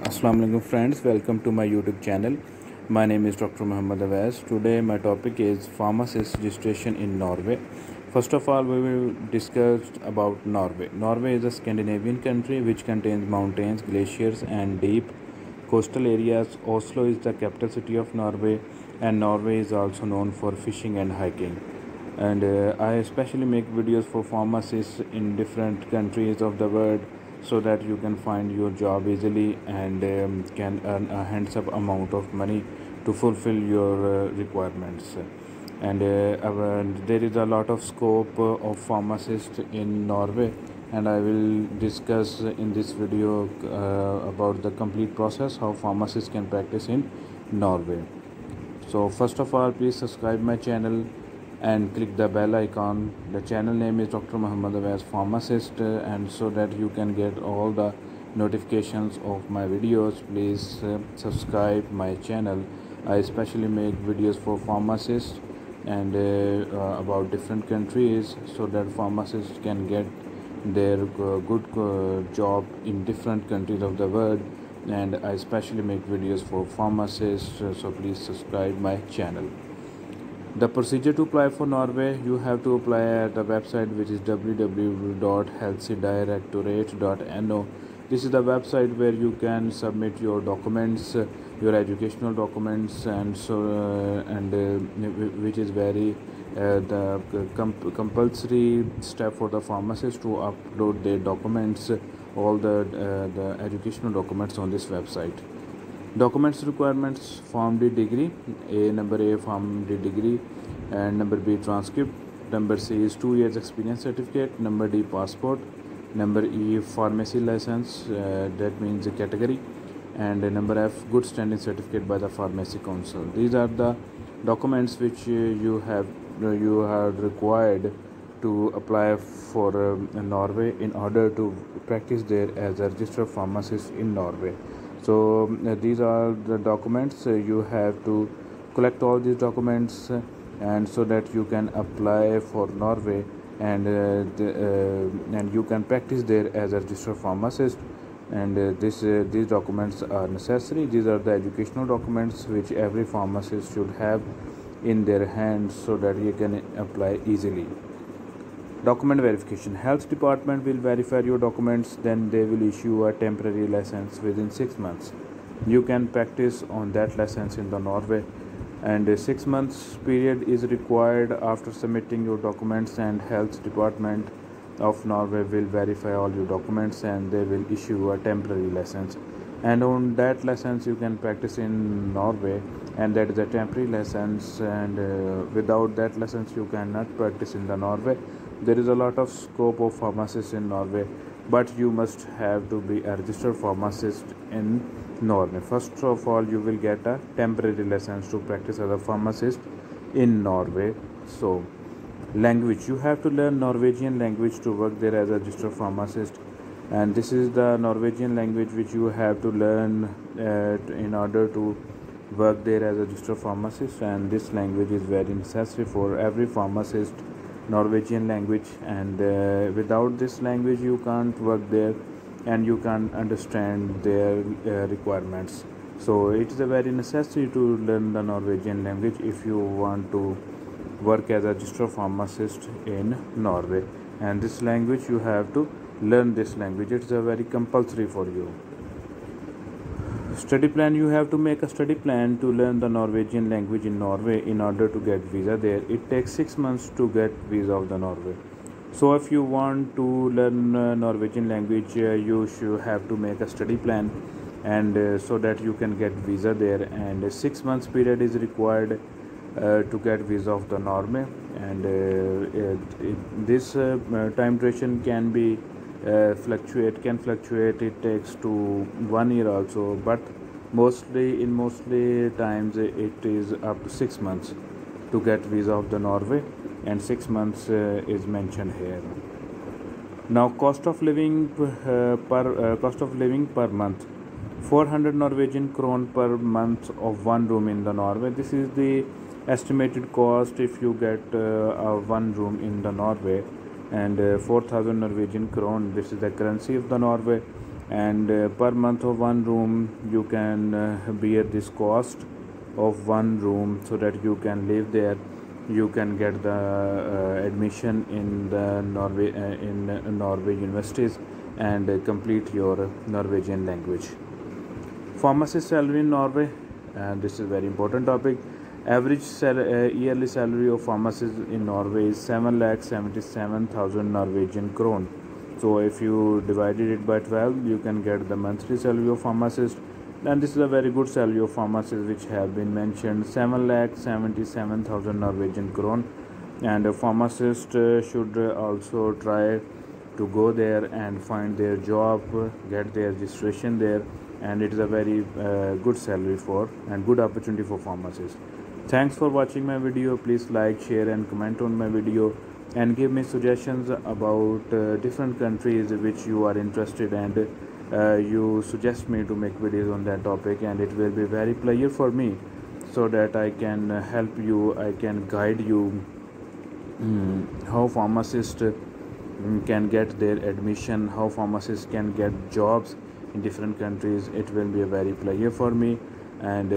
Assalamu alaikum friends, welcome to my YouTube channel. My name is Dr. Muhammad Awais. Today my topic is pharmacist registration in Norway. First of all, we will discuss about Norway. Norway is a Scandinavian country which contains mountains, glaciers and deep coastal areas. Oslo is the capital city of Norway, and Norway is also known for fishing and hiking. And I especially make videos for pharmacists in different countries of the world so that you can find your job easily and can earn a handsome amount of money to fulfill your requirements. And there is a lot of scope of pharmacists in Norway, and I will discuss in this video about the complete process how pharmacists can practice in Norway. So first of all, please subscribe my channel and click the bell icon. The channel name is Dr. Muhammad Awais Pharmacist, and so that you can get all the notifications of my videos, please subscribe my channel. I especially make videos for pharmacists and about different countries so that pharmacists can get their good job in different countries of the world. And I especially make videos for pharmacists, so please subscribe my channel. The procedure to apply for Norway: you have to apply at the website, which is www.healthydirectorate.no. This is the website where you can submit your documents, your educational documents, and which is very the compulsory step for the pharmacist to upload their documents, all the educational documents on this website. Documents requirements: Form D degree, number A Form D degree, and number B transcript. Number C is 2 years experience certificate. Number D passport. Number E pharmacy license, that means a category. And number F good standing certificate by the pharmacy council. These are the documents which you are required to apply for Norway in order to practice there as a registered pharmacist in Norway. So these are the documents. You have to collect all these documents and so that you can apply for Norway, and you can practice there as a registered pharmacist. And these documents are necessary. These are the educational documents which every pharmacist should have in their hands so that you can apply easily. Document verification: health department will verify your documents, then they will issue a temporary license within 6 months. You can practice on that license in the Norway, and a 6 months period is required after submitting your documents, and health department of Norway will verify all your documents and they will issue a temporary license. And on that license you can practice in Norway, and that is a temporary license, and without that license you cannot practice in the Norway. There is a lot of scope of pharmacists in Norway, but you must have to be a registered pharmacist in Norway. First of all, you will get a temporary license to practice as a pharmacist in Norway. So language: you have to learn Norwegian language to work there as a registered pharmacist, and this is the Norwegian language which you have to learn in order to work there as a registered pharmacist. And this language is very necessary for every pharmacist, Norwegian language, and without this language you can't work there and you can't understand their requirements. So it is a very necessary to learn the Norwegian language if you want to work as a registered pharmacist in Norway. And this language, you have to learn this language. It's a very compulsory for you. Study plan: you have to make a study plan to learn the Norwegian language in Norway in order to get visa there. It takes 6 months to get visa of the Norway. So if you want to learn Norwegian language, you should have to make a study plan, and so that you can get visa there. And a 6 months period is required to get visa of the Norway, and this time duration can be fluctuate. It takes to 1 year also, but mostly times it is up to 6 months to get visa of the Norway, and 6 months is mentioned here. Now cost of living per month: 400 Norwegian kron per month of one room in the Norway. This is the estimated cost if you get one room in the Norway, and 4,000 Norwegian kron. This is the currency of the Norway, and per month of one room you can bear this cost of one room, so that you can live there. You can get the admission in the Norway universities and complete your Norwegian language. Pharmacist salary in Norway, and this is a very important topic. Average yearly salary of pharmacists in Norway is 7,77,000 Norwegian krone. So if you divided it by 12, you can get the monthly salary of pharmacist. And this is a very good salary of pharmacists which have been mentioned, 7,77,000 Norwegian krone. And a pharmacist should also try to go there and find their job, get their registration there, and it is a very good salary for and good opportunity for pharmacists. Thanks for watching my video. Please like, share and comment on my video, and give me suggestions about different countries which you are interested, and you suggest me to make videos on that topic, and it will be very pleasure for me, so that I can help you, I can guide you how pharmacists can get their admission, how pharmacists can get jobs in different countries. It will be a very pleasure for me, and